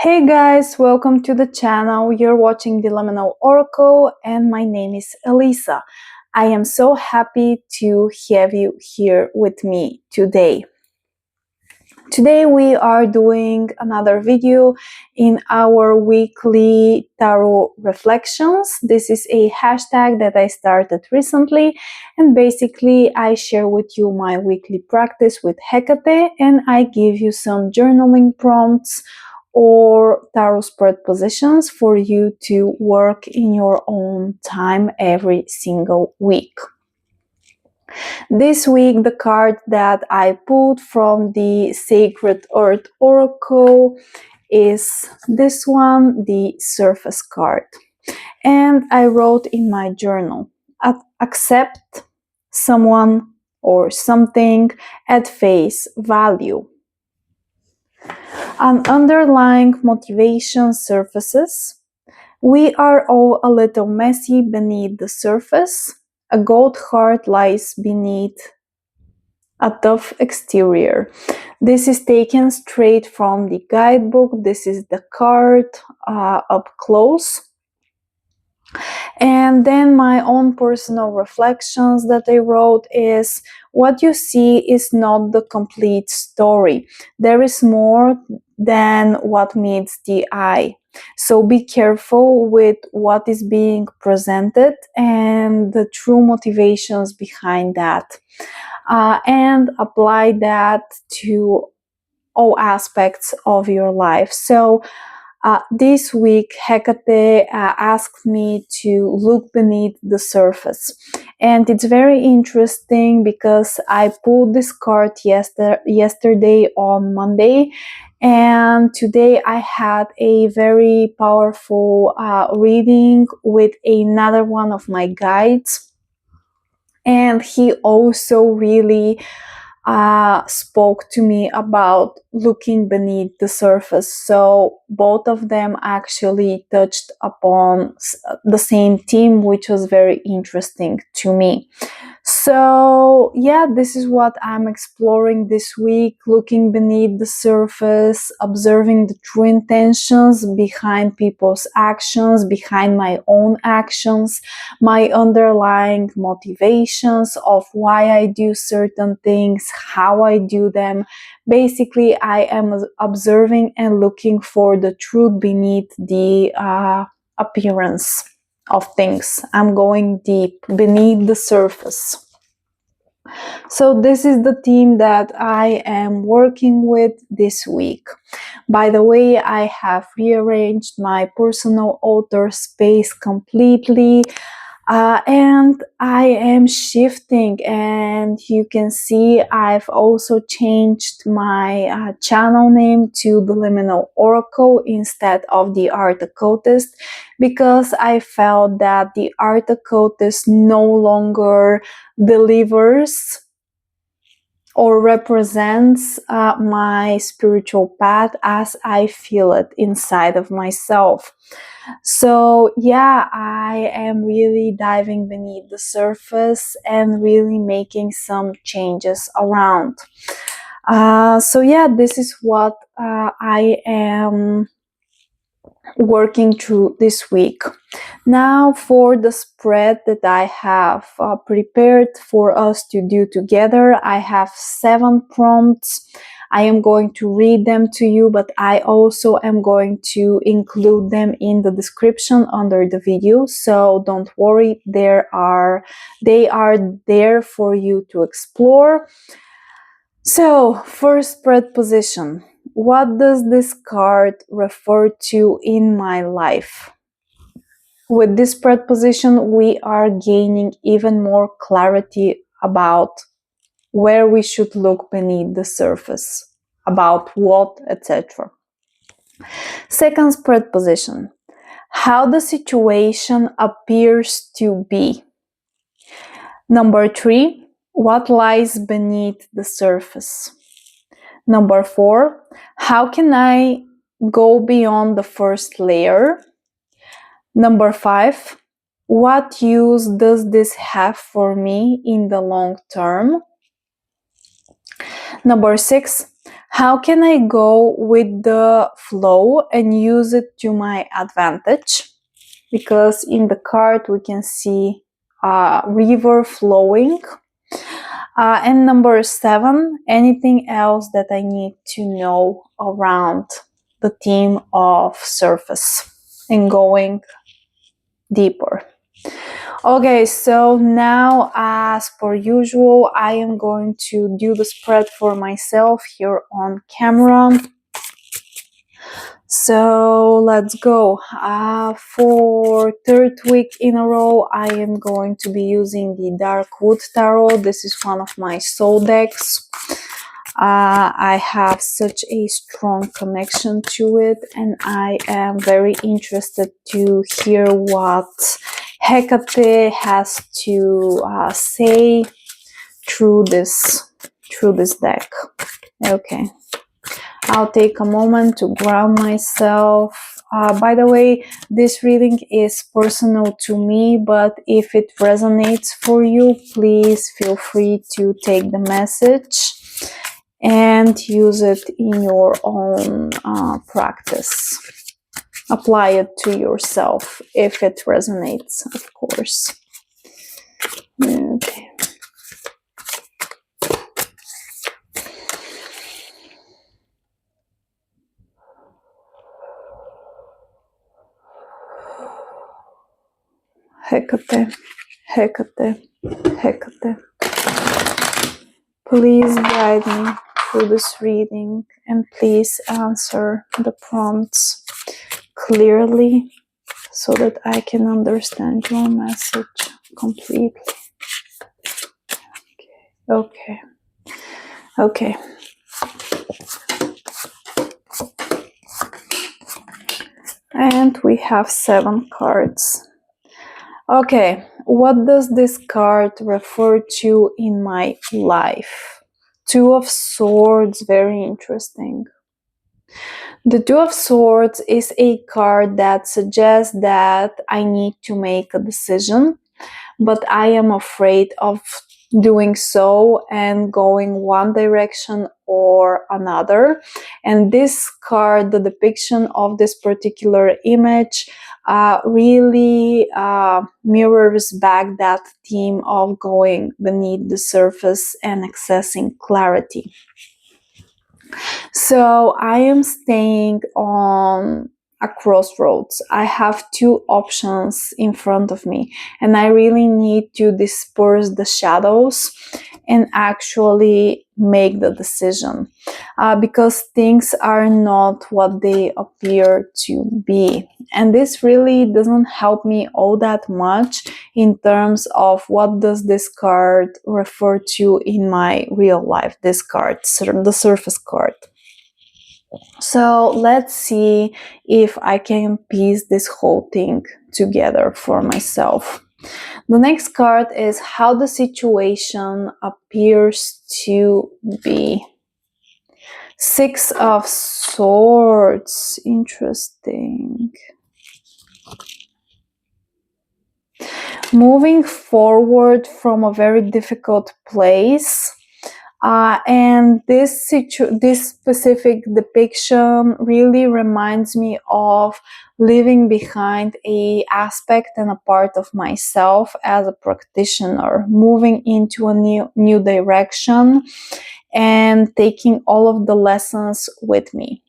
Hey guys, welcome to the channel. You're watching the Liminal Oracle and my name is Elisa. I am so happy to have you here with me today. Today we are doing another video in our weekly tarot reflections. This is a hashtag that I started recently, and basically I share with you my weekly practice with Hecate and I give you some journaling prompts or tarot spread positions for you to work in your own time every single week. This week, the card that I pulled from the Sacred Earth Oracle is this one, the Surface card. And I wrote in my journal, accept someone or something at face value. An underlying motivation surfaces. We are all a little messy beneath the surface. A gold heart lies beneath a tough exterior. This is taken straight from the guidebook. This is the card up close. And then my own personal reflections that I wrote is, what you see is not the complete story. There is more than what meets the eye. So be careful with what is being presented and the true motivations behind that. And apply that to all aspects of your life. So this week, Hecate asked me to look beneath the surface. And it's very interesting because I pulled this card yesterday on Monday. And today I had a very powerful reading with another one of my guides. And he also really spoke to me about looking beneath the surface. So both of them actually touched upon the same theme, which was very interesting to me. So yeah, this is what I'm exploring this week, looking beneath the surface, observing the true intentions behind people's actions, behind my own actions, my underlying motivations of why I do certain things, how I do them. Basically, I am observing and looking for the truth beneath the appearance of things. I'm going deep beneath the surface. So this is the theme that I am working with this week. By the way, I have rearranged my personal author space completely. And I am shifting, and you can see I've also changed my channel name to the Liminal Oracle instead of the Art Occultist, because I felt that the Art Occultist no longer delivers or represents my spiritual path as I feel it inside of myself. So yeah, I am really diving beneath the surface and really making some changes around. So yeah, this is what I am working through this week. Now for the spread that I have prepared for us to do together, I have 7 prompts. I am going to read them to you, but I also am going to include them in the description under the video. So don't worry, they are there for you to explore. So first spread position. What does this card refer to in my life? With this spread position, we are gaining even more clarity about where we should look beneath the surface, about what, etc. Second spread position, how the situation appears to be. Number 3, what lies beneath the surface. Number 4, how can I go beyond the first layer? Number 5, what use does this have for me in the long term? Number 6, How can I go with the flow and use it to my advantage? Because in the card we can see a river flowing. And number 7, anything else that I need to know around the theme of surface and going deeper. Okay, so now as per usual, I am going to do the spread for myself here on camera. So let's go. For 3rd week in a row, I am going to be using the Dark Wood Tarot. This is one of my soul decks. I have such a strong connection to it, and I am very interested to hear what Hecate has to say through this deck. Okay, I'll take a moment to ground myself. By the way, this reading is personal to me, but if it resonates for you, please feel free to take the message and use it in your own practice. Apply it to yourself if it resonates, of course. Okay. Hecate, Hecate, Hecate. Please guide me through this reading and please answer the prompts clearly so that I can understand your message completely. Okay. Okay. And we have 7 cards. Okay, what does this card refer to in my life? 2 of Swords, very interesting. The 2 of Swords is a card that suggests that I need to make a decision, but I am afraid of doing so and going one direction or another. And this card, the depiction of this particular image, really mirrors back that theme of going beneath the surface and accessing clarity. So I am staying on a crossroads. I have 2 options in front of me, and I really need to disperse the shadows and actually make the decision because things are not what they appear to be. And this really doesn't help me all that much in terms of what does this card refer to in my real life, this card, the surface card. So let's see if I can piece this whole thing together for myself. The next card is how the situation appears to be. 6 of Swords. Interesting. Moving forward from a very difficult place. And this specific depiction really reminds me of leaving behind a aspect and a part of myself as a practitioner, moving into a new direction and taking all of the lessons with me.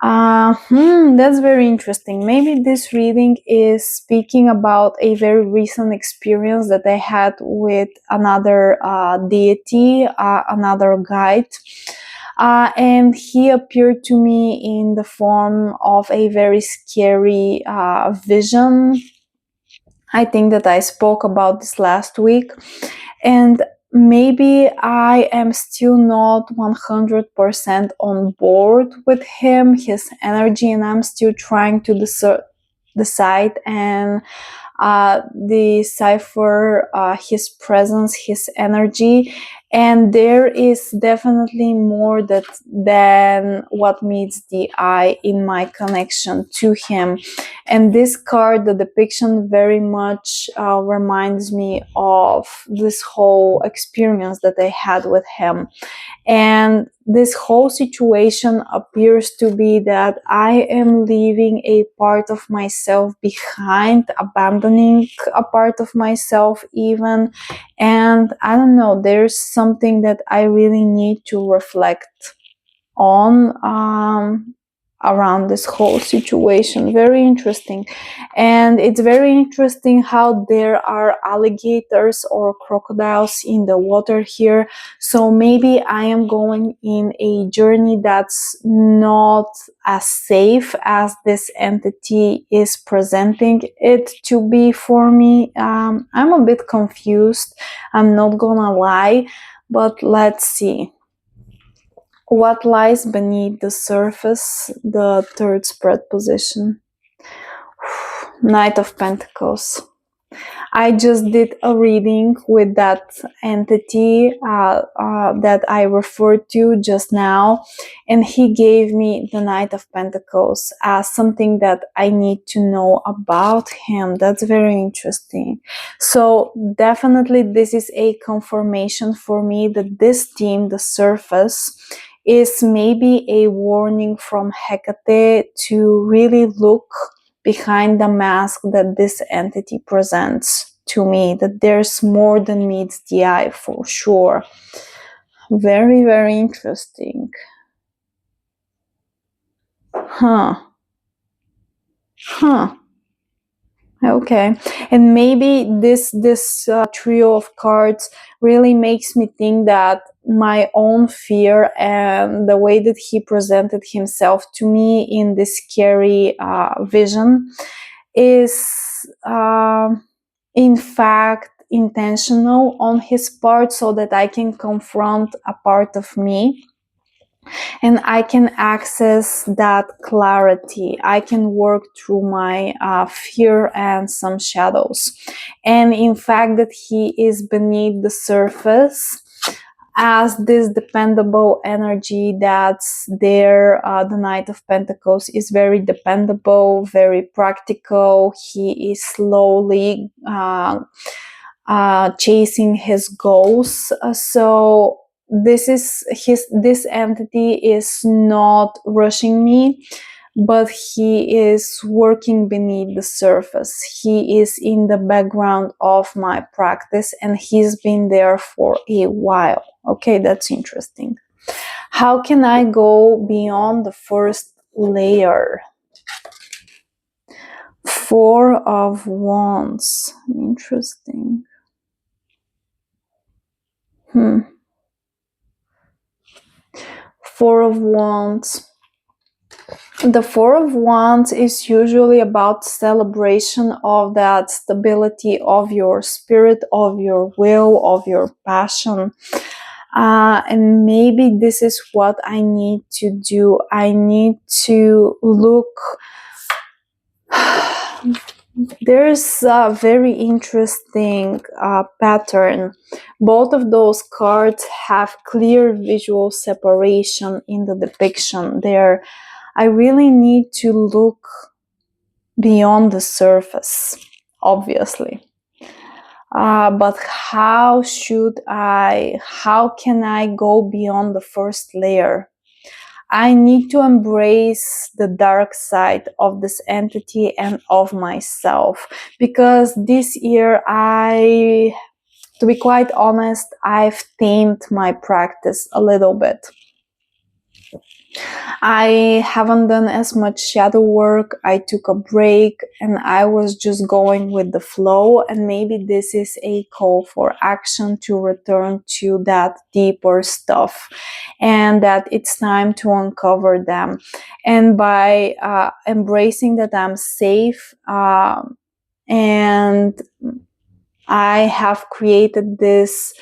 That's very interesting. Maybe this reading is speaking about a very recent experience that I had with another deity, another guide. And he appeared to me in the form of a very scary vision. I think that I spoke about this last week. And maybe I am still not 100% on board with him, his energy, and I'm still trying to decide and decipher his presence, his energy. And there is definitely more than what meets the eye in my connection to him. And this card, the depiction, very much reminds me of this whole experience that I had with him. And this whole situation appears to be that I am leaving a part of myself behind, abandoning a part of myself even. And I don't know, there's something that I really need to reflect on around this whole situation. Very interesting. And it's very interesting how there are alligators or crocodiles in the water here. So maybe I am going in a journey that's not as safe as this entity is presenting it to be for me. I'm a bit confused, I'm not gonna lie, but let's see. What lies beneath the surface? The third spread position. Knight of Pentacles. I just did a reading with that entity that I referred to just now, and he gave me the Knight of Pentacles as something that I need to know about him. That's very interesting. So definitely this is a confirmation for me that this theme, the surface, is maybe a warning from Hecate to really look behind the mask that this entity presents to me, that there's more than meets the eye for sure. Very, very interesting. Okay, and maybe this trio of cards really makes me think that my own fear and the way that he presented himself to me in this scary vision is in fact intentional on his part, so that I can confront a part of me and I can access that clarity. I can work through my fear and some shadows. And in fact, that he is beneath the surface as this dependable energy that's there. The Knight of Pentacles is very dependable, very practical. He is slowly chasing his goals. So this entity is not rushing me, but he is working beneath the surface. He is in the background of my practice, and he's been there for a while. Okay, that's interesting. How can I go beyond the first layer? Four of Wands. Interesting. Four of Wands. The Four of Wands is usually about celebration of that stability of your spirit, of your will, of your passion. And maybe this is what I need to do. I need to look. There's a very interesting pattern. Both of those cards have clear visual separation in the depiction. I really need to look beyond the surface, obviously. But how can I go beyond the first layer? I need to embrace the dark side of this entity and of myself, because this year to be quite honest, I've tamed my practice a little bit. I haven't done as much shadow work. I took a break and I was just going with the flow, and maybe this is a call for action to return to that deeper stuff, and that it's time to uncover them. And by embracing that I'm safe and I have created this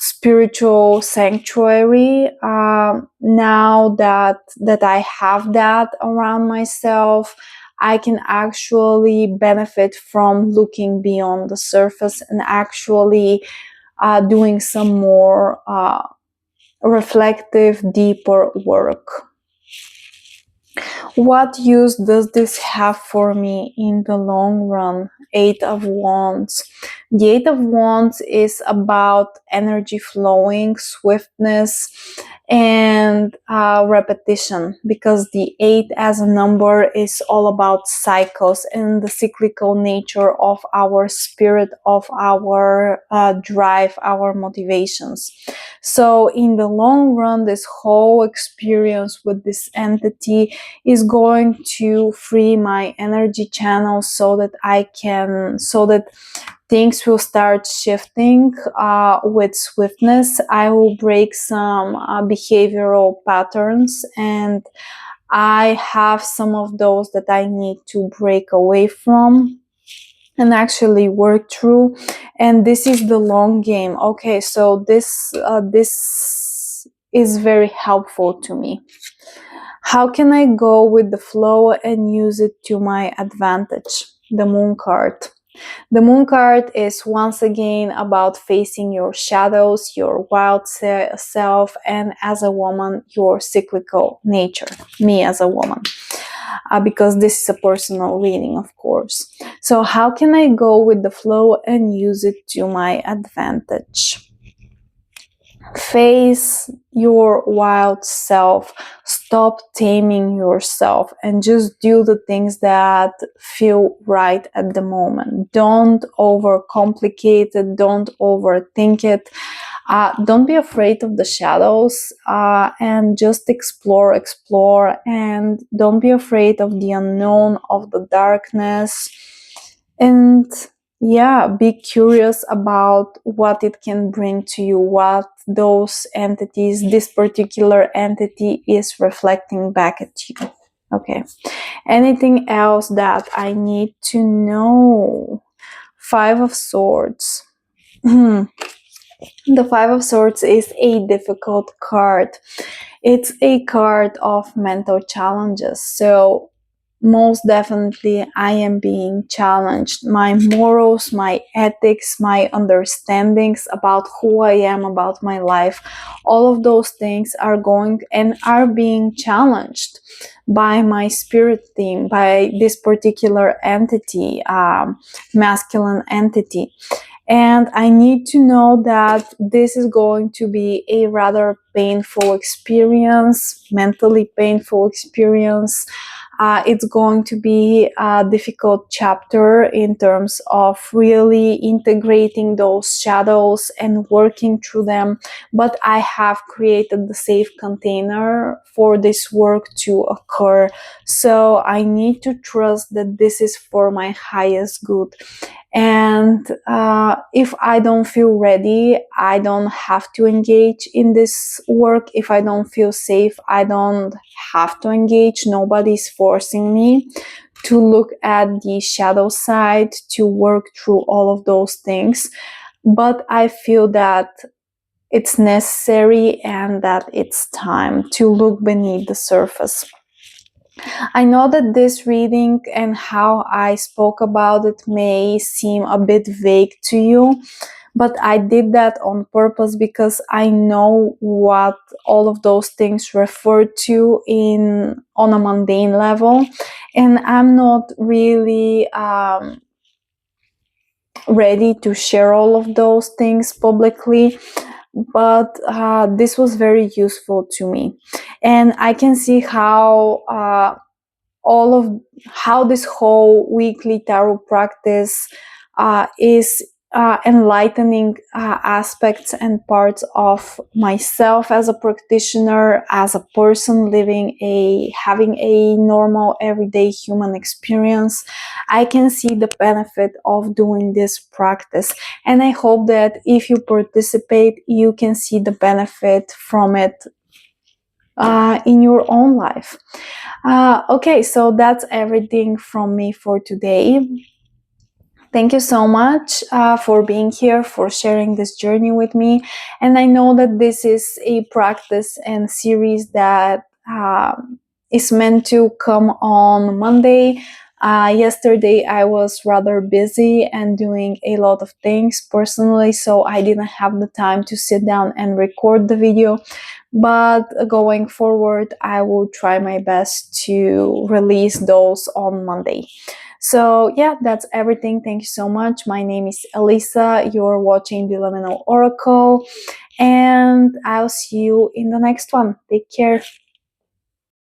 spiritual sanctuary, now that I have that around myself, I can actually benefit from looking beyond the surface and actually doing some more reflective, deeper work. What use does this have for me in the long run? Eight of Wands. The Eight of Wands is about energy flowing, swiftness, and repetition, because the 8 as a number is all about cycles and the cyclical nature of our spirit, of our drive, our motivations. So in the long run, this whole experience with this entity is going to free my energy channels so that things will start shifting with swiftness. I will break some behavioral patterns, and I have some of those that I need to break away from and actually work through. And this is the long game. Okay, so this is very helpful to me. How can I go with the flow and use it to my advantage? The Moon card. The Moon card is once again about facing your shadows, your wild self, and as a woman, your cyclical nature. Me as a woman. Because this is a personal reading, of course. So how can I go with the flow and use it to my advantage? Face your wild self. Stop taming yourself and just do the things that feel right at the moment. Don't overcomplicate it. Don't overthink it. Don't be afraid of the shadows, and just explore, and don't be afraid of the unknown, of the darkness. And yeah, be curious about what it can bring to you, what those entities, this particular entity is reflecting back at you. Okay. Anything else that I need to know? Five of Swords. The Five of Swords is a difficult card. It's a card of mental challenges. So most definitely I am being challenged. My morals, my ethics, my understandings about who I am, about my life, all of those things are going and are being challenged by my spirit team, by this particular entity, masculine entity. And I need to know that this is going to be a rather painful experience, mentally painful experience. It's going to be a difficult chapter in terms of really integrating those shadows and working through them. But I have created the safe container for this work to occur. So I need to trust that this is for my highest good. And if I don't feel ready, I don't have to engage in this work. If I don't feel safe, I don't have to engage. Nobody's forcing me to look at the shadow side, to work through all of those things. But I feel that it's necessary and that it's time to look beneath the surface. I know that this reading and how I spoke about it may seem a bit vague to you, but I did that on purpose because I know what all of those things refer to on a mundane level, and I'm not really ready to share all of those things publicly. But this was very useful to me, and I can see how how this whole weekly tarot practice is enlightening aspects and parts of myself as a practitioner, as a person having a normal everyday human experience. I can see the benefit of doing this practice, and I hope that if you participate, you can see the benefit from it in your own life. Okay, so that's everything from me for today. Thank you so much for being here, for sharing this journey with me. And I know that this is a practice and series that is meant to come on Monday. Yesterday I was rather busy and doing a lot of things personally, so I didn't have the time to sit down and record the video. But going forward, I will try my best to release those on Monday. So yeah, that's everything. Thank you so much. My name is Elisa. You're watching the Liminal Oracle, and I'll see you in the next one. Take care.